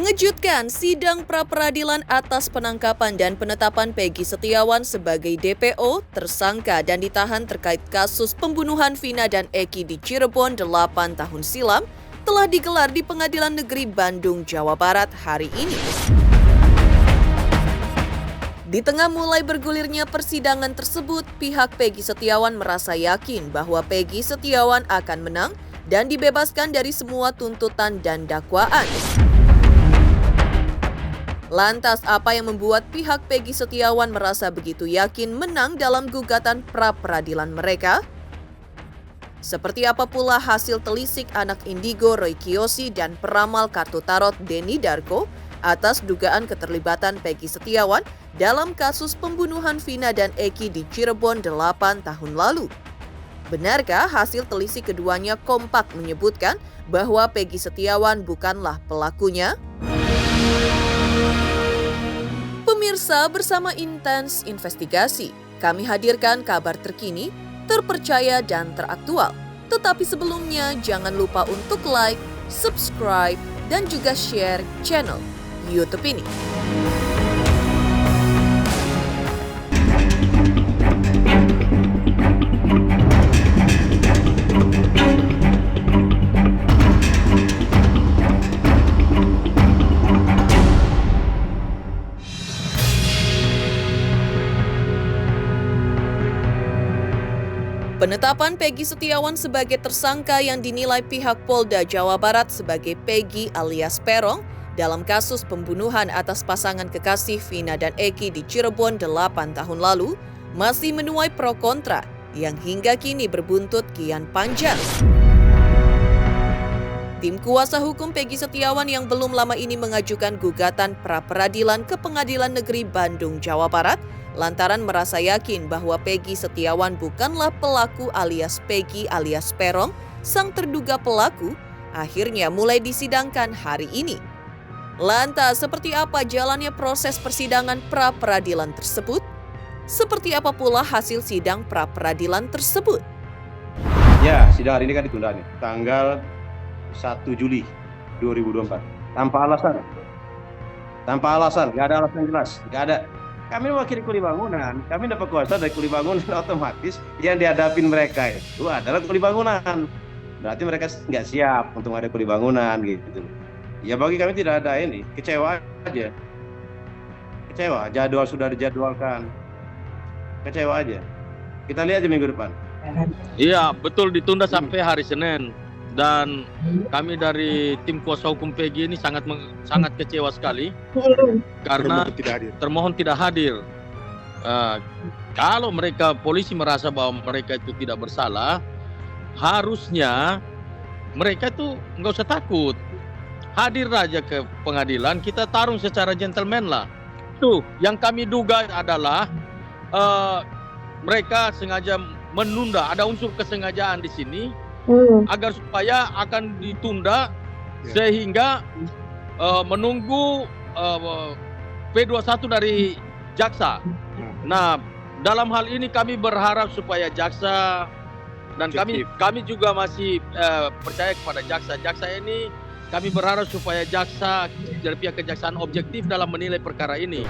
Mengejutkan, sidang pra-peradilan atas penangkapan dan penetapan Peggy Setiawan sebagai DPO, tersangka dan ditahan terkait kasus pembunuhan Vina dan Eki di Cirebon 8 tahun silam, telah digelar di Pengadilan Negeri Bandung, Jawa Barat hari ini. Di tengah mulai bergulirnya persidangan tersebut, pihak Peggy Setiawan merasa yakin bahwa Peggy Setiawan akan menang dan dibebaskan dari semua tuntutan dan dakwaan. Lantas, apa yang membuat pihak Peggy Setiawan merasa begitu yakin menang dalam gugatan pra-peradilan mereka? Seperti apa pula hasil telisik anak indigo Roy Kiyoshi dan peramal kartu tarot Denny Darko atas dugaan keterlibatan Peggy Setiawan dalam kasus pembunuhan Vina dan Eki di Cirebon 8 tahun lalu? Benarkah hasil telisik keduanya kompak menyebutkan bahwa Peggy Setiawan bukanlah pelakunya? Pemirsa, bersama Intens Investigasi, kami hadirkan kabar terkini, terpercaya dan teraktual. Tetapi sebelumnya, jangan lupa untuk like, subscribe, dan juga share channel YouTube ini. Penetapan Peggy Setiawan sebagai tersangka yang dinilai pihak Polda Jawa Barat sebagai Peggy alias Perong dalam kasus pembunuhan atas pasangan kekasih Vina dan Eki di Cirebon 8 tahun lalu masih menuai pro kontra yang hingga kini berbuntut kian panjang. Tim kuasa hukum Peggy Setiawan yang belum lama ini mengajukan gugatan pra-peradilan ke Pengadilan Negeri Bandung, Jawa Barat lantaran merasa yakin bahwa Peggy Setiawan bukanlah pelaku alias Peggy alias Perong, sang terduga pelaku, akhirnya mulai disidangkan hari ini. Lantas, seperti apa jalannya proses persidangan pra-peradilan tersebut? Seperti apa pula hasil sidang pra-peradilan tersebut? Ya, sidang hari ini kan ditunda nih, tanggal 1 Juli 2024. Tanpa alasan, nggak ada alasan jelas, nggak ada. Kami mewakili kuli bangunan, kami dapat kuasa dari kuli bangunan, otomatis yang dihadapin mereka itu adalah kuli bangunan. Berarti mereka nggak siap untuk ada kuli bangunan gitu. Ya bagi kami tidak ada ini, kecewa aja. Kecewa, jadwal sudah dijadwalkan. Kecewa aja. Kita lihat aja minggu depan. Iya, betul, ditunda sampai hari Senin. Dan kami dari tim kuasa hukum Peggy ini sangat kecewa sekali karena termohon tidak hadir. Kalau polisi merasa bahwa mereka itu tidak bersalah, harusnya mereka itu nggak usah takut, hadir aja ke pengadilan, kita tarung secara gentleman lah. Tuh, yang kami duga adalah mereka sengaja menunda, ada unsur kesengajaan di sini. Agar supaya akan ditunda sehingga menunggu P21 dari jaksa. Nah, dalam hal ini kami berharap supaya jaksa dan kami juga masih percaya kepada jaksa. Jaksa ini kami berharap supaya jaksa dari pihak kejaksaan objektif dalam menilai perkara ini.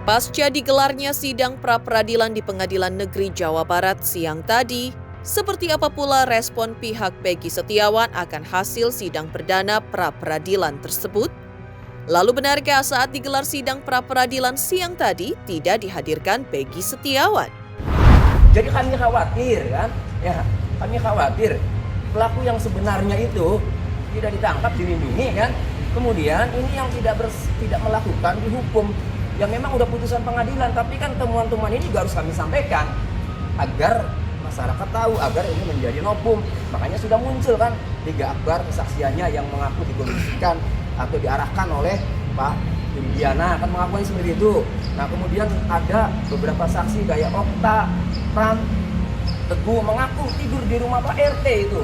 Pasca digelarnya sidang pra-peradilan di Pengadilan Negeri Jawa Barat siang tadi, seperti apa pula respon pihak Peggy Setiawan akan hasil sidang perdana pra-peradilan tersebut? Lalu benarkah saat digelar sidang pra-peradilan siang tadi tidak dihadirkan Peggy Setiawan? Jadi kami khawatir kan, kami khawatir pelaku yang sebenarnya itu tidak ditangkap, dilindungi kan. Kemudian ini yang tidak melakukan dihukum. Yang memang udah putusan pengadilan, tapi kan temuan-temuan ini juga harus kami sampaikan agar masyarakat tahu, agar ini menjadi novum. Makanya sudah muncul kan 3 akbar kesaksiannya yang mengaku dikondisikan atau diarahkan oleh Pak Indiana, kan mengakui seperti itu. Nah, kemudian ada beberapa saksi kayak Okta, Pram, Teguh mengaku tidur di rumah Pak RT itu.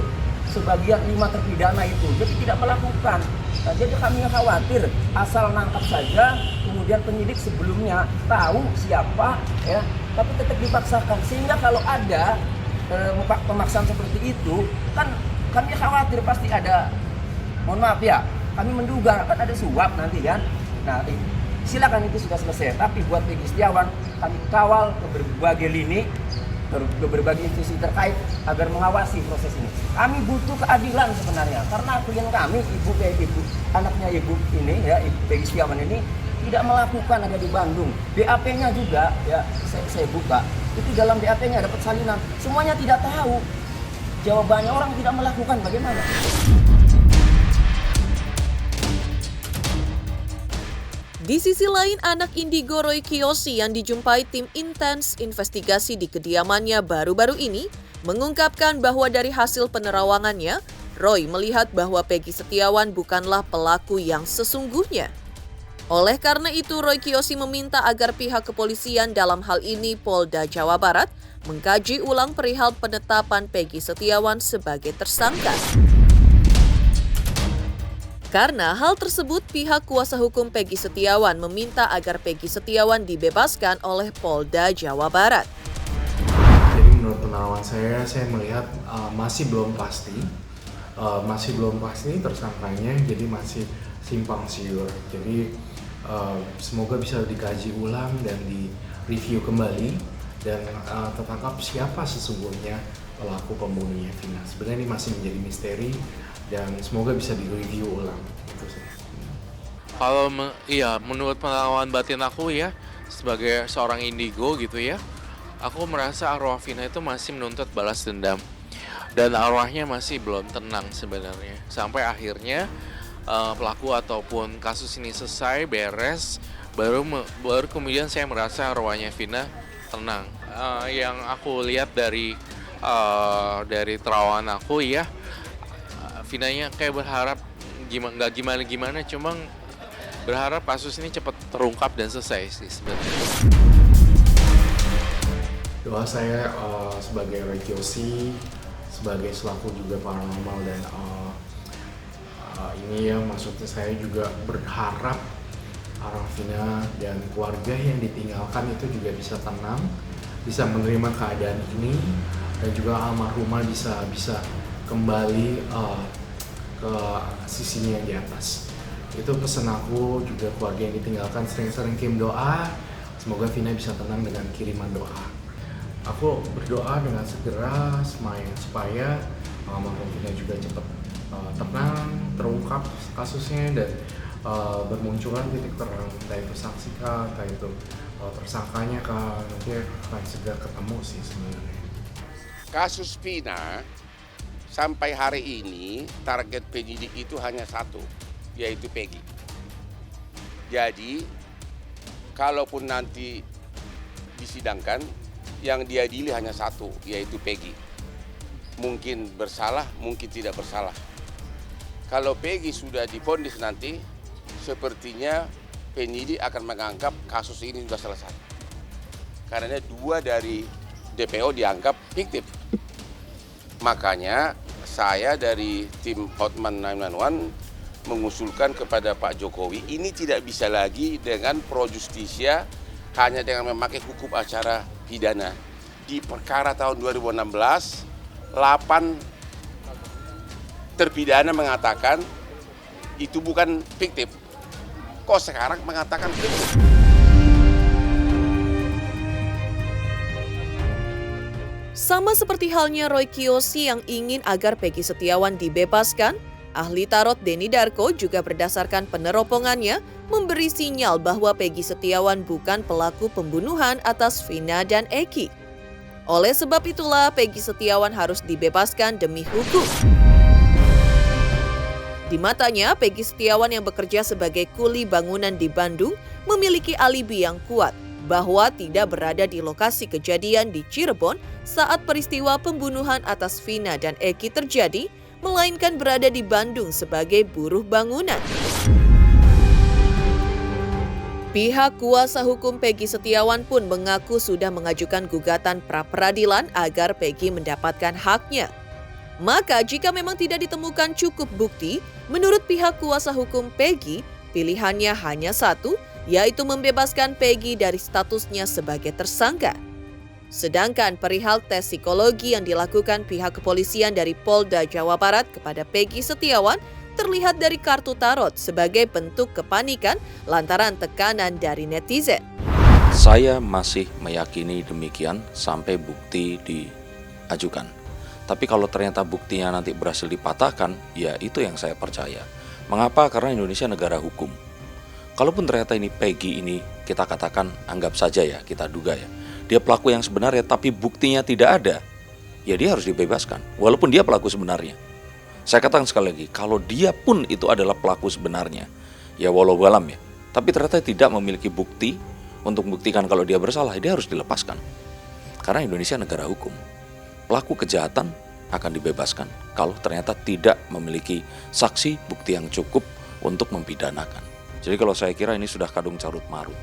Sebagian 5 terpidana itu, jadi tidak melakukan. Nah, jadi kami khawatir asal nangkap saja, kemudian penyidik sebelumnya tahu siapa, tapi tetap dipaksakan. Sehingga kalau ada pemaksaan seperti itu, kan Kami khawatir pasti ada, mohon maaf ya, kami menduga kan ada suap nanti kan. Nah, silakan itu sudah selesai. Tapi buat Peggy Setiawan, kami kawal ke berbagai lini, ke berbagai institusi terkait agar mengawasi proses ini. Kami butuh keadilan sebenarnya, karena klien kami, anaknya ibu ini ya, Ibu Peggy Setiawan ini tidak melakukan, ada di Bandung. BAP-nya juga ya, saya buka, itu dalam BAP-nya dapat salinan. Semuanya tidak tahu. Jawabannya orang tidak melakukan, bagaimana? Di sisi lain, anak indigo Roy Kiyoshi yang dijumpai tim intens investigasi di kediamannya baru-baru ini mengungkapkan bahwa dari hasil penerawangannya, Roy melihat bahwa Peggy Setiawan bukanlah pelaku yang sesungguhnya. Oleh karena itu, Roy Kiyoshi meminta agar pihak kepolisian, dalam hal ini Polda Jawa Barat, mengkaji ulang perihal penetapan Peggy Setiawan sebagai tersangka. Karena hal tersebut, pihak kuasa hukum Peggy Setiawan meminta agar Peggy Setiawan dibebaskan oleh Polda Jawa Barat. Jadi menurut penerawan saya melihat masih belum pasti tersangkanya, jadi masih simpang siur. Jadi semoga bisa dikaji ulang dan direview kembali dan tertangkap siapa sesungguhnya pelaku pembunuhnya Vina. Sebenarnya ini masih menjadi misteri dan semoga bisa direview ulang. Itu sih. Kalau menurut pengalaman batin aku ya, sebagai seorang indigo gitu ya, aku merasa arwah Vina itu masih menuntut balas dendam dan arwahnya masih belum tenang sebenarnya. Sampai akhirnya pelaku ataupun kasus ini selesai, beres, baru kemudian saya merasa arwahnya Vina tenang. Yang aku lihat dari terawan aku ya, Vinanya kayak berharap nggak gimana, cuma berharap kasus ini cepat terungkap dan selesai sih sebenarnya. Doa saya sebagai Roy Kiyoshi, sebagai selaku juga paranormal dan ini ya, maksudnya saya juga berharap Vina dan keluarga yang ditinggalkan itu juga bisa tenang, bisa menerima keadaan ini, dan juga almarhumah bisa kembali ke sisinya yang di atas. Itu pesan aku, juga keluarga yang ditinggalkan sering-sering kirim doa, semoga Vina bisa tenang dengan kiriman doa. Aku berdoa dengan segera supaya almarhum Vina juga cepat tenang, terungkap kasusnya dan bermunculan titik terang, entah itu saksi kah, entah itu tersangkanya kah, nanti akan segera ketemu sih sebenarnya. Kasus Vina sampai hari ini target penyidik itu hanya satu, yaitu Peggy. Jadi kalaupun nanti disidangkan, yang diadili hanya satu, yaitu Peggy. Mungkin bersalah, mungkin tidak bersalah. Kalau Peggy sudah divonis nanti, sepertinya penyidik akan menganggap kasus ini sudah selesai. Karena 2 dari DPO dianggap fiktif. Makanya saya dari tim Hotman 911 mengusulkan kepada Pak Jokowi, ini tidak bisa lagi dengan pro justisia hanya dengan memakai hukum acara pidana. Di perkara tahun 2016, 8 terpidana mengatakan itu bukan fiktif. Kok sekarang mengatakan fiktif? Sama seperti halnya Roy Kiyoshi yang ingin agar Peggy Setiawan dibebaskan, ahli tarot Denny Darko juga berdasarkan peneropongannya memberi sinyal bahwa Peggy Setiawan bukan pelaku pembunuhan atas Vina dan Eki. Oleh sebab itulah Peggy Setiawan harus dibebaskan demi hukum. Di matanya, Peggy Setiawan yang bekerja sebagai kuli bangunan di Bandung memiliki alibi yang kuat bahwa tidak berada di lokasi kejadian di Cirebon saat peristiwa pembunuhan atas Vina dan Eki terjadi, melainkan berada di Bandung sebagai buruh bangunan. Pihak kuasa hukum Peggy Setiawan pun mengaku sudah mengajukan gugatan pra-peradilan agar Peggy mendapatkan haknya. Maka jika memang tidak ditemukan cukup bukti, menurut pihak kuasa hukum Peggy, pilihannya hanya satu, yaitu membebaskan Peggy dari statusnya sebagai tersangka. Sedangkan perihal tes psikologi yang dilakukan pihak kepolisian dari Polda Jawa Barat kepada Peggy Setiawan terlihat dari kartu tarot sebagai bentuk kepanikan lantaran tekanan dari netizen. Saya masih meyakini demikian sampai bukti diajukan. Tapi kalau ternyata buktinya nanti berhasil dipatahkan, ya itu yang saya percaya. Mengapa? Karena Indonesia negara hukum. Kalaupun ternyata ini Peggy ini kita katakan, anggap saja ya, kita duga ya, dia pelaku yang sebenarnya tapi buktinya tidak ada, ya dia harus dibebaskan. Walaupun dia pelaku sebenarnya. Saya katakan sekali lagi, kalau dia pun itu adalah pelaku sebenarnya, ya walau alam ya, tapi ternyata tidak memiliki bukti untuk membuktikan kalau dia bersalah, dia harus dilepaskan. Karena Indonesia negara hukum. Pelaku kejahatan akan dibebaskan kalau ternyata tidak memiliki saksi bukti yang cukup untuk mempidanakan. Jadi kalau saya kira ini sudah kadung carut marut.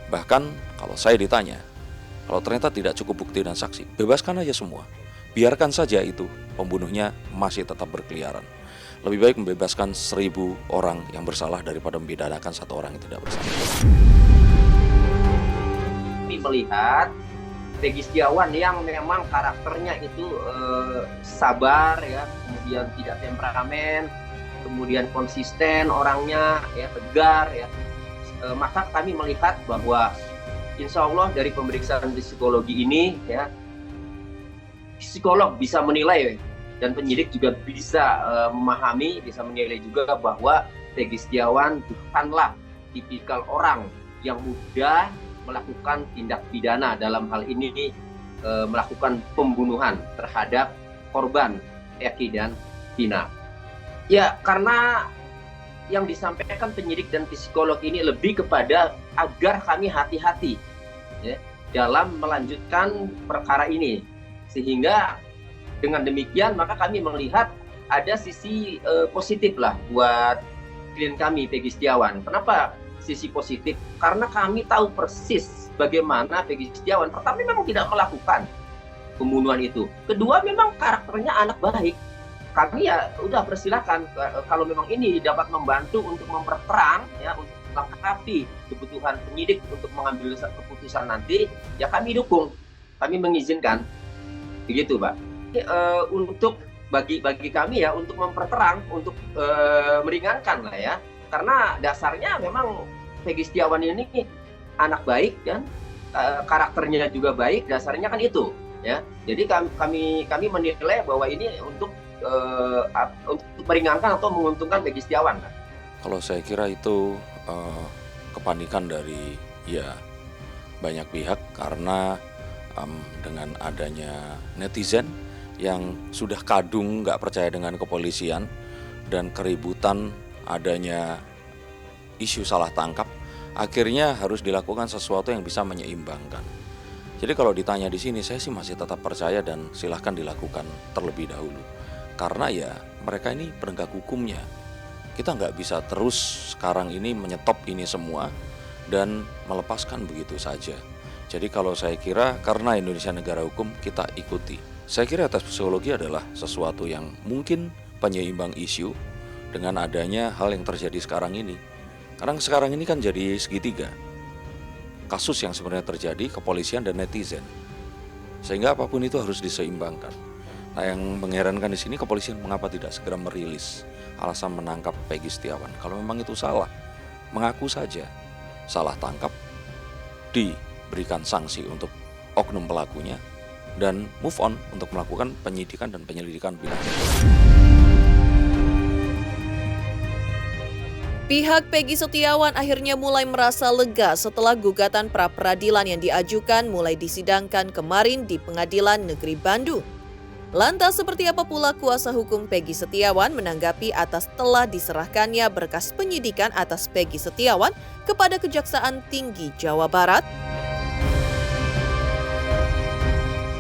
Bahkan kalau saya ditanya, kalau ternyata tidak cukup bukti dan saksi, bebaskan aja semua. Biarkan saja itu pembunuhnya masih tetap berkeliaran. Lebih baik membebaskan 1.000 orang yang bersalah daripada mempidanakan 1 orang yang tidak bersalah. Kami melihat Peggy Setiawan yang memang karakternya itu sabar ya, kemudian tidak temperamen, kemudian konsisten orangnya ya, tegar ya. Maka kami melihat bahwa insya Allah dari pemeriksaan psikologi ini ya, psikolog bisa menilai dan penyidik juga bisa memahami, bisa menilai juga bahwa Peggy Setiawan bukanlah tipikal orang yang mudah melakukan tindak pidana, dalam hal ini melakukan pembunuhan terhadap korban Eki dan Vina. Ya, karena yang disampaikan penyidik dan psikolog ini lebih kepada agar kami hati-hati ya, dalam melanjutkan perkara ini, sehingga dengan demikian maka kami melihat ada sisi positif lah buat klien kami Peggy Setiawan. Kenapa sisi positif? Karena kami tahu persis bagaimana Peggy Setiawan. Pertama, memang tidak melakukan pembunuhan itu. Kedua, memang karakternya anak baik. Kami ya udah persilakan kalau memang ini dapat membantu untuk memperterang ya, untuk melengkapi kebutuhan penyidik untuk mengambil keputusan nanti, ya kami dukung, kami mengizinkan, begitu Pak. Untuk bagi kami ya, untuk memperterang, untuk meringankan lah ya. Karena dasarnya memang Peggy Setiawan ini anak baik kan, karakternya juga baik, dasarnya kan itu ya. Jadi kami menilai bahwa ini untuk meringankan atau menguntungkan Peggy Setiawan. Kalau saya kira itu kepanikan dari ya banyak pihak karena dengan adanya netizen yang sudah kadung nggak percaya dengan kepolisian dan keributan adanya isu salah tangkap, akhirnya harus dilakukan sesuatu yang bisa menyeimbangkan. Jadi kalau ditanya di sini, saya sih masih tetap percaya dan silahkan dilakukan terlebih dahulu. Karena ya mereka ini penegak hukumnya. Kita nggak bisa terus sekarang ini menyetop ini semua dan melepaskan begitu saja. Jadi kalau saya kira karena Indonesia negara hukum, kita ikuti. Saya kira tes psikologi adalah sesuatu yang mungkin penyeimbang isu dengan adanya hal yang terjadi sekarang ini. Karena sekarang ini kan jadi segitiga. Kasus yang sebenarnya terjadi, kepolisian dan netizen. Sehingga apapun itu harus diseimbangkan. Nah, yang mengherankan di sini kepolisian mengapa tidak segera merilis alasan menangkap Peggy Setiawan. Kalau memang itu salah, mengaku saja salah tangkap, diberikan sanksi untuk oknum pelakunya, dan move on untuk melakukan penyidikan dan penyelidikan bila Pihak Peggy Setiawan akhirnya mulai merasa lega setelah gugatan pra-peradilan yang diajukan mulai disidangkan kemarin di Pengadilan Negeri Bandung. Lantas seperti apa pula kuasa hukum Peggy Setiawan menanggapi atas telah diserahkannya berkas penyidikan atas Peggy Setiawan kepada Kejaksaan Tinggi Jawa Barat?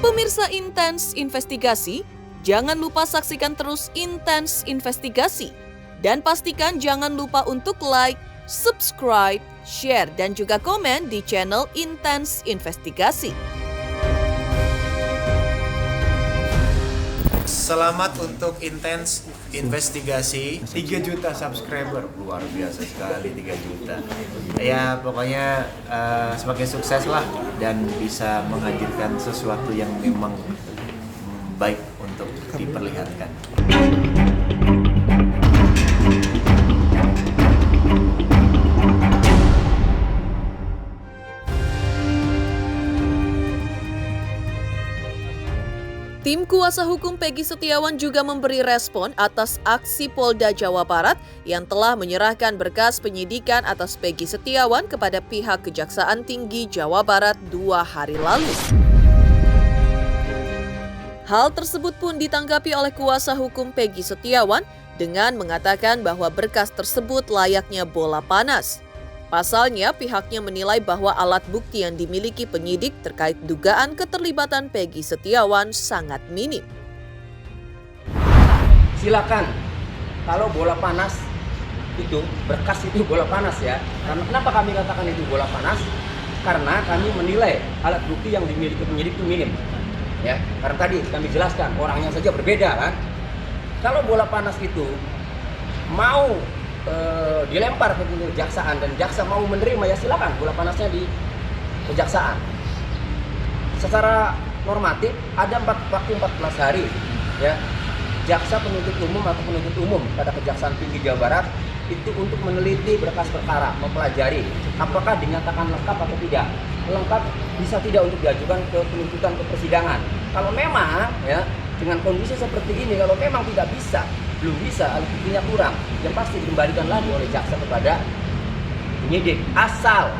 Pemirsa Intens Investigasi, jangan lupa saksikan terus Intens Investigasi. Dan pastikan jangan lupa untuk like, subscribe, share, dan juga komen di channel Intens Investigasi. Selamat untuk intens investigasi 3 juta subscriber, luar biasa sekali 3 juta. Ya pokoknya semakin sukses lah dan bisa menghadirkan sesuatu yang memang baik untuk diperlihatkan. Tim kuasa hukum Peggy Setiawan juga memberi respon atas aksi Polda Jawa Barat yang telah menyerahkan berkas penyidikan atas Peggy Setiawan kepada pihak Kejaksaan Tinggi Jawa Barat 2 hari lalu. Hal tersebut pun ditanggapi oleh kuasa hukum Peggy Setiawan dengan mengatakan bahwa berkas tersebut layaknya bola panas. Pasalnya, pihaknya menilai bahwa alat bukti yang dimiliki penyidik terkait dugaan keterlibatan Peggy Setiawan sangat minim. Silakan, kalau bola panas itu, berkas itu bola panas ya. Karena kenapa kami katakan itu bola panas? Karena kami menilai alat bukti yang dimiliki penyidik itu minim. Ya, karena tadi kami jelaskan orangnya saja berbeda kan. Kalau bola panas itu mau dilempar ke kejaksaan dan jaksa mau menerima, ya silakan bola panasnya di kejaksaan. Secara normatif ada waktu 14 hari ya jaksa penuntut umum atau penuntut umum pada Kejaksaan Tinggi Jawa Barat itu untuk meneliti berkas perkara, mempelajari apakah dinyatakan lengkap atau tidak. Lengkap bisa tidak untuk diajukan ke penuntutan ke persidangan. Kalau memang ya dengan kondisi seperti ini, kalau memang tidak bisa, belum bisa, alat buktinya kurang, yang pasti dikembalikan lagi oleh jaksa kepada penyidik. Asal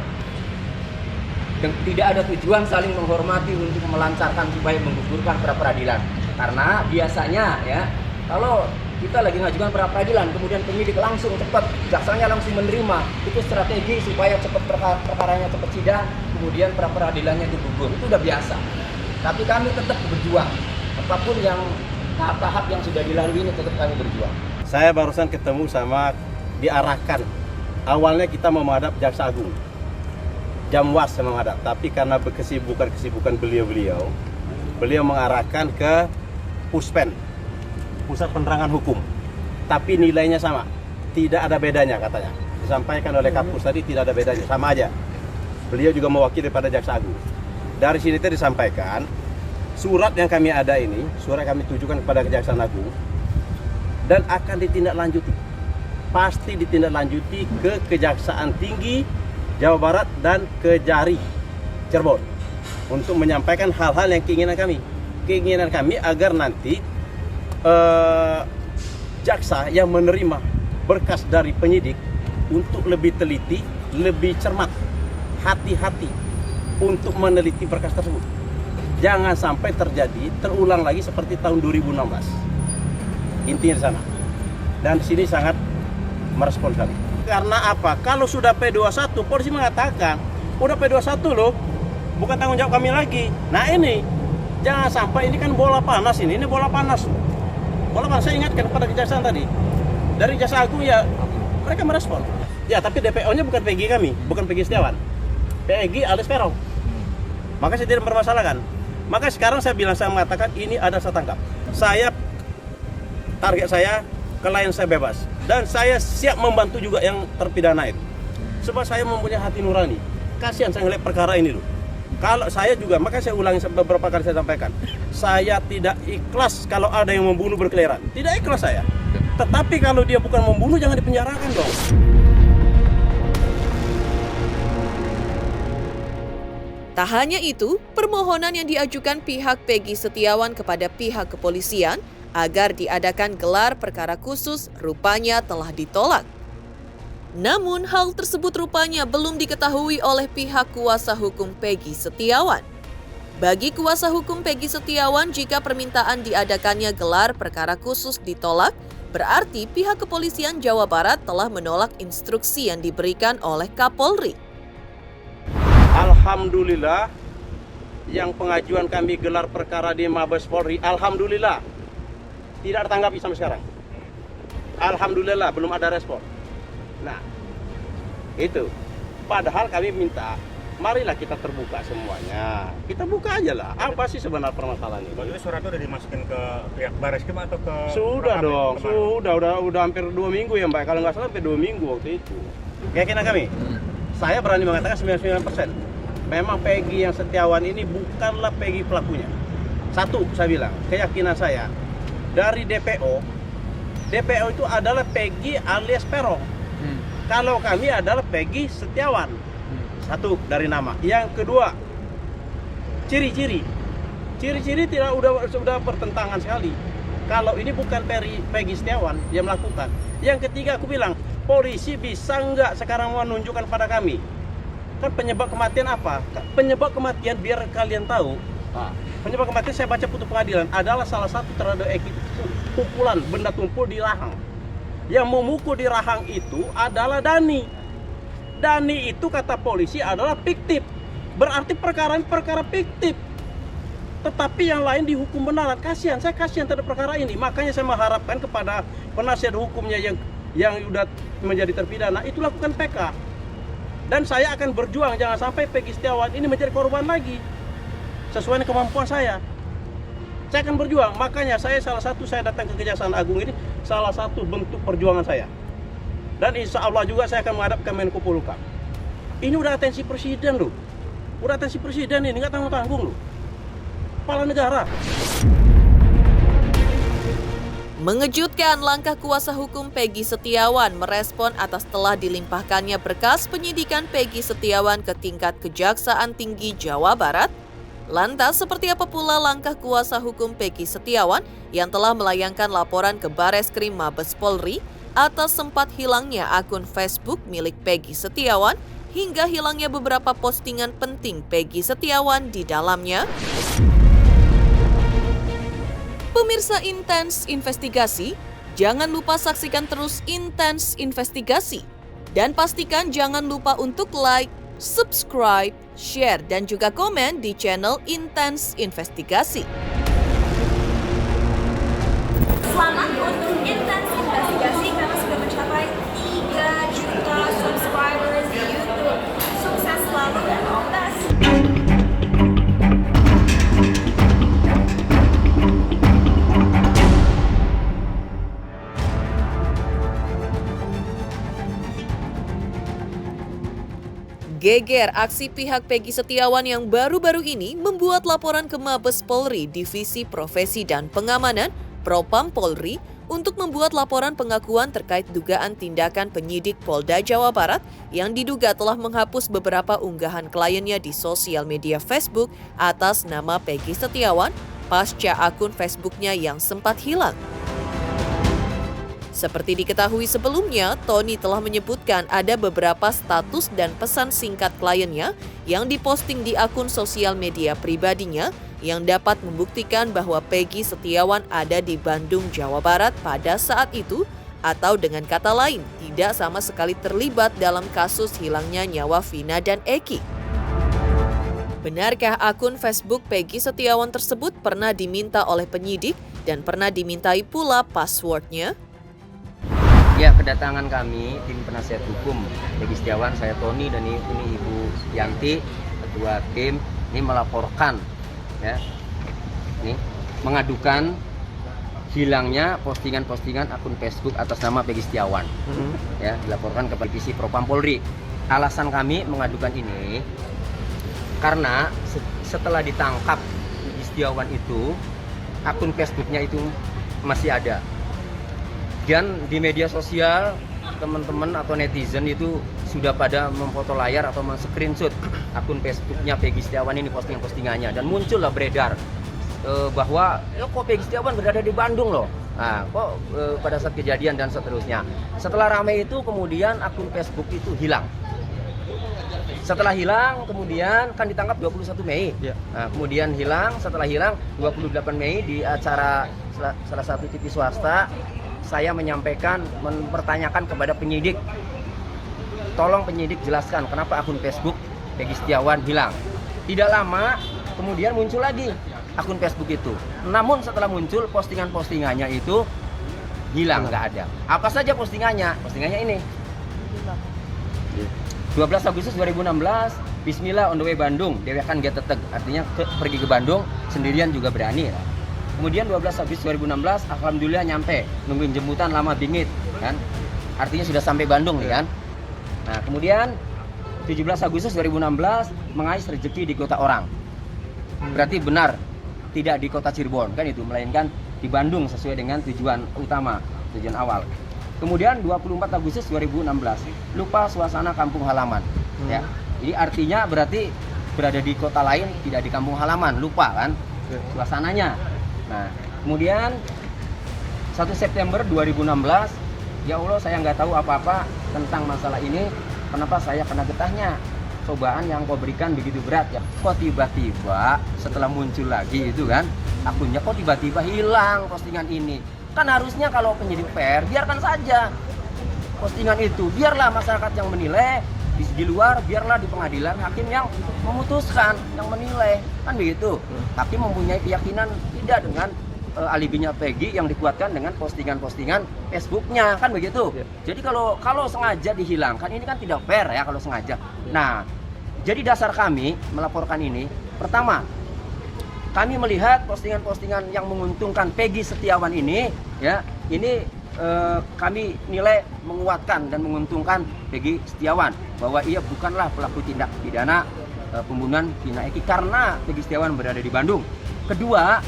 tidak ada tujuan saling menghormati untuk melancarkan supaya menggugurkan pra-peradilan. Karena biasanya ya, kalau kita lagi ngajukan pra-peradilan, kemudian penyidik langsung cepat, jaksanya langsung menerima, itu strategi supaya cepat perkaranya cepat sidang, kemudian pra-peradilannya gugur. Itu udah biasa. Tapi kami tetap berjuang. Apapun yang tahap-tahap yang sudah dilalui ini tetap kami berjuang. Saya barusan ketemu sama diarahkan. Awalnya kita mau menghadap Jaksa Agung. Jamwas yang menghadap, tapi karena kesibukan beliau mengarahkan ke Puspen, Pusat Penerangan Hukum. Tapi nilainya sama, tidak ada bedanya katanya. Disampaikan oleh Kapus tadi tidak ada bedanya, sama aja. Beliau juga mewakili pada Jaksa Agung. Dari sini itu disampaikan, surat yang kami ada ini, surat kami tujukan kepada Kejaksaan Agung dan akan ditindaklanjuti. Pasti ditindaklanjuti ke Kejaksaan Tinggi Jawa Barat dan Kejari Cirebon untuk menyampaikan hal-hal yang keinginan kami. Keinginan kami agar nanti jaksa yang menerima berkas dari penyidik untuk lebih teliti, lebih cermat, hati-hati untuk meneliti berkas tersebut. Jangan sampai terulang lagi seperti tahun 2016. Intinya di sana. Dan di sini sangat merespon kami. Karena apa? Kalau sudah P21, polisi mengatakan, udah P21 loh, bukan tanggung jawab kami lagi. Nah ini, jangan sampai ini kan bola panas ini bola panas. Bola panas, saya ingatkan kepada kejaksaan tadi. Dari Jaksa Agung ya, mereka merespon. Ya tapi DPO-nya bukan Peggy kami, bukan Peggy Setiawan. Peggy alias Peron. Maka saya tidak mempermasalahkan. Maka sekarang saya mengatakan ini ada saya tangkap. Target saya, klien saya bebas. Dan saya siap membantu juga yang terpidana itu. Sebab saya mempunyai hati nurani. Kasihan saya ngeliat perkara ini loh. Kalau saya juga, maka saya ulangi beberapa kali saya sampaikan. Saya tidak ikhlas kalau ada yang membunuh berkeliaran. Tidak ikhlas saya. Tetapi kalau dia bukan membunuh, jangan dipenjarakan dong. Tak hanya itu, permohonan yang diajukan pihak Peggy Setiawan kepada pihak kepolisian agar diadakan gelar perkara khusus rupanya telah ditolak. Namun hal tersebut rupanya belum diketahui oleh pihak kuasa hukum Peggy Setiawan. Bagi kuasa hukum Peggy Setiawan, jika permintaan diadakannya gelar perkara khusus ditolak, berarti pihak kepolisian Jawa Barat telah menolak instruksi yang diberikan oleh Kapolri. Alhamdulillah, yang pengajuan kami gelar perkara di Mabes Polri, alhamdulillah tidak ditanggapi sampai sekarang. Alhamdulillah belum ada respon. Nah, itu. Padahal kami minta marilah kita terbuka semuanya. Kita buka aja lah. Apa sih sebenarnya permasalahan ini? Jadi surat itu udah dimasukin ke pihak Barreskrim atau ke Sudah Propam dong, kemarin? sudah hampir 2 minggu ya Mbak. Kalau nggak salah hampir 2 minggu waktu itu. Keyakinan kami, saya berani mengatakan 99%. Memang Peggy yang Setiawan ini bukanlah Peggy pelakunya. Satu, saya bilang, keyakinan saya dari DPO itu adalah Peggy alias Peron. Kalau kami adalah Peggy Setiawan. Satu dari nama. Yang kedua, ciri-ciri tidak sudah bertentangan sekali. Kalau ini bukan Peggy Setiawan yang melakukan. Yang ketiga aku bilang, polisi bisa nggak sekarang menunjukkan pada kami? Kan penyebab kematian apa? Penyebab kematian biar kalian tahu. Penyebab kematian saya baca putusan pengadilan adalah salah satu terhadap pukulan benda tumpul di rahang. Yang memukul di rahang itu adalah Dani. Dani itu kata polisi adalah fiktif. Berarti perkara ini perkara fiktif. Tetapi yang lain dihukum benaran. Saya kasihan terhadap perkara ini. Makanya saya mengharapkan kepada penasihat hukumnya yang sudah menjadi terpidana itu lakukan PK. Dan saya akan berjuang jangan sampai Peggy Setiawan ini menjadi korban lagi. Sesuai dengan kemampuan saya. Saya akan berjuang. Makanya saya datang ke Kejaksaan Agung ini salah satu bentuk perjuangan saya. Dan insya Allah juga saya akan menghadap ke Menko Polhukam. Ini udah atensi presiden loh. Udah atensi presiden ini, nggak tanggung-tanggung loh. Kepala negara. Mengejutkan, langkah kuasa hukum Peggy Setiawan merespon atas telah dilimpahkannya berkas penyidikan Peggy Setiawan ke tingkat Kejaksaan Tinggi Jawa Barat. Lantas, seperti apa pula langkah kuasa hukum Peggy Setiawan yang telah melayangkan laporan ke Barreskrim Mabes Polri atas sempat hilangnya akun Facebook milik Peggy Setiawan hingga hilangnya beberapa postingan penting Peggy Setiawan di dalamnya? Pemirsa Intens Investigasi, jangan lupa saksikan terus Intens Investigasi. Dan pastikan jangan lupa untuk like, subscribe, share, dan juga komen di channel Intens Investigasi. Selamat untuk Intens Investigasi karena sudah mencapai 3 juta subscribers di YouTube. Sukses selalu dan all the best. Geger, aksi pihak Peggy Setiawan yang baru-baru ini membuat laporan ke Mabes Polri, Divisi Profesi dan Pengamanan, Propam Polri, untuk membuat laporan pengakuan terkait dugaan tindakan penyidik Polda Jawa Barat yang diduga telah menghapus beberapa unggahan kliennya di sosial media Facebook atas nama Peggy Setiawan pasca akun Facebooknya yang sempat hilang. Seperti diketahui sebelumnya, Tony telah menyebutkan ada beberapa status dan pesan singkat kliennya yang diposting di akun sosial media pribadinya yang dapat membuktikan bahwa Peggy Setiawan ada di Bandung, Jawa Barat pada saat itu, atau dengan kata lain, tidak sama sekali terlibat dalam kasus hilangnya nyawa Vina dan Eki. Benarkah akun Facebook Peggy Setiawan tersebut pernah diminta oleh penyidik dan pernah dimintai pula passwordnya? Ya, kedatangan kami tim penasihat hukum Peggy Setiawan, saya Tony dan ini Ibu Yanti, ketua tim, ini melaporkan ya. Ini mengadukan hilangnya postingan-postingan akun Facebook atas nama Peggy Setiawan. Ya, dilaporkan kepada Divisi Propam Polri. Alasan kami mengadukan ini karena setelah ditangkap Peggy Setiawan itu akun Facebooknya itu masih ada. Dan di media sosial teman-teman atau netizen itu sudah pada memfoto layar atau men-screenshot akun Facebooknya Peggy Setiawan ini, postingan-postingannya, dan muncullah beredar bahwa kok Peggy Setiawan berada di Bandung loh. Nah, kok pada saat kejadian dan seterusnya. Setelah ramai itu kemudian akun Facebook itu hilang. Setelah hilang kemudian kan ditangkap 21 Mei. Nah, kemudian hilang, setelah hilang 28 Mei di acara salah satu TV swasta saya menyampaikan, mempertanyakan kepada penyidik, tolong penyidik jelaskan kenapa akun Facebook Peggy Setiawan hilang. Tidak lama kemudian muncul lagi akun Facebook itu. Namun setelah muncul postingan-postingannya itu hilang, nggak ada. Apa saja postingannya? Postingannya ini. 12 Agustus 2016 Bismillah on the way Bandung, dewekan geteteg, artinya pergi ke Bandung sendirian juga berani. Kemudian 12 Agustus 2016, alhamdulillah nyampe, nungguin jemputan lama bingit, kan? Artinya sudah sampai Bandung nih kan. Nah kemudian 17 Agustus 2016 mengais rezeki di kota orang. Berarti benar tidak di kota Cirebon kan itu, melainkan di Bandung sesuai dengan tujuan utama, tujuan awal. Kemudian 24 Agustus 2016 lupa suasana kampung halaman. Ya, jadi artinya berarti berada di kota lain, tidak di kampung halaman, lupa kan suasananya. Nah kemudian 1 September 2016, ya Allah saya nggak tahu apa-apa tentang masalah ini. Kenapa saya kena getahnya? Cobaan yang kau berikan begitu berat ya. Kok tiba-tiba setelah muncul lagi itu kan akunnya, kok tiba-tiba hilang postingan ini? Kan harusnya kalau penyidik PR biarkan saja postingan itu, biarlah masyarakat yang menilai, di luar biarlah di pengadilan hakim yang memutuskan, yang menilai, kan begitu. Tapi mempunyai keyakinan tidak dengan alibinya Peggy yang dikuatkan dengan postingan-postingan Facebooknya, kan begitu. Jadi kalau sengaja dihilangkan ini kan tidak fair ya kalau sengaja. Nah, jadi dasar kami melaporkan ini, pertama, kami melihat postingan-postingan yang menguntungkan Peggy Setiawan ini, ya, ini kami nilai menguatkan dan menguntungkan Peggy Setiawan bahwa ia bukanlah pelaku tindak pidana pembunuhan Vina Eki karena Peggy Setiawan berada di Bandung. Kedua,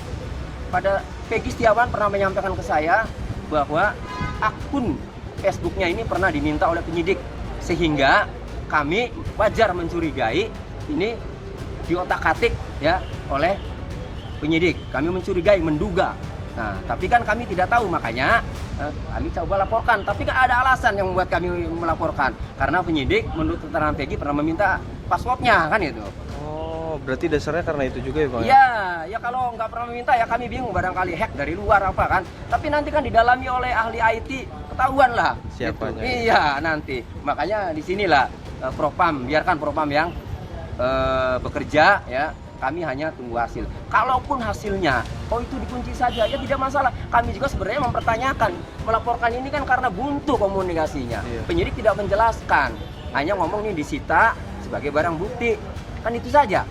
pada Peggy Setiawan pernah menyampaikan ke saya bahwa akun Facebooknya ini pernah diminta oleh penyidik, sehingga kami wajar mencurigai ini diotak-atik ya oleh penyidik. Kami mencurigai, menduga. Nah, tapi kan kami tidak tahu, makanya kami coba laporkan. Tapi kan ada alasan yang membuat kami melaporkan, karena penyidik menurut keterangan Peggy pernah meminta passwordnya, kan itu. Oh, berarti dasarnya karena itu juga ya Bang? Iya, ya kalau nggak pernah meminta ya kami bingung, barangkali hack dari luar apa kan. Tapi nanti kan didalami oleh ahli IT, ketahuan lah. Siapanya? Gitu. Iya, nanti. Makanya di sinilah Propam, biarkan Propam yang bekerja ya. Kami hanya tunggu hasil. Kalaupun hasilnya, itu dikunci saja, ya tidak masalah. Kami juga sebenarnya mempertanyakan, melaporkan ini kan karena buntu komunikasinya. Penyidik tidak menjelaskan, hanya ngomong ini disita sebagai barang bukti, kan itu saja.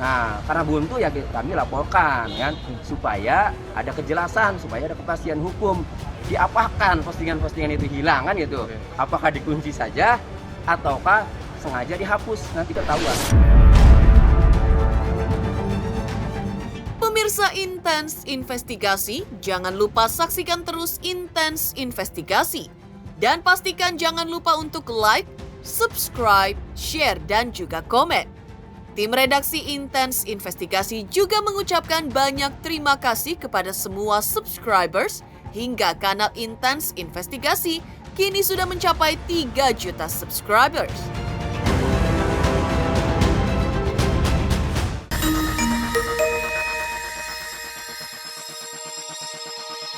Nah, karena buntu ya kami laporkan, kan, supaya ada kejelasan, supaya ada kepastian hukum. Diapakan postingan-postingan itu hilang, kan gitu? Apakah dikunci saja, ataukah sengaja dihapus? Nanti ketahuan. Pemirsa Intens Investigasi, jangan lupa saksikan terus Intens Investigasi. Dan pastikan jangan lupa untuk like, subscribe, share, dan juga komen. Tim redaksi Intens Investigasi juga mengucapkan banyak terima kasih kepada semua subscribers hingga kanal Intens Investigasi kini sudah mencapai 3 juta subscribers.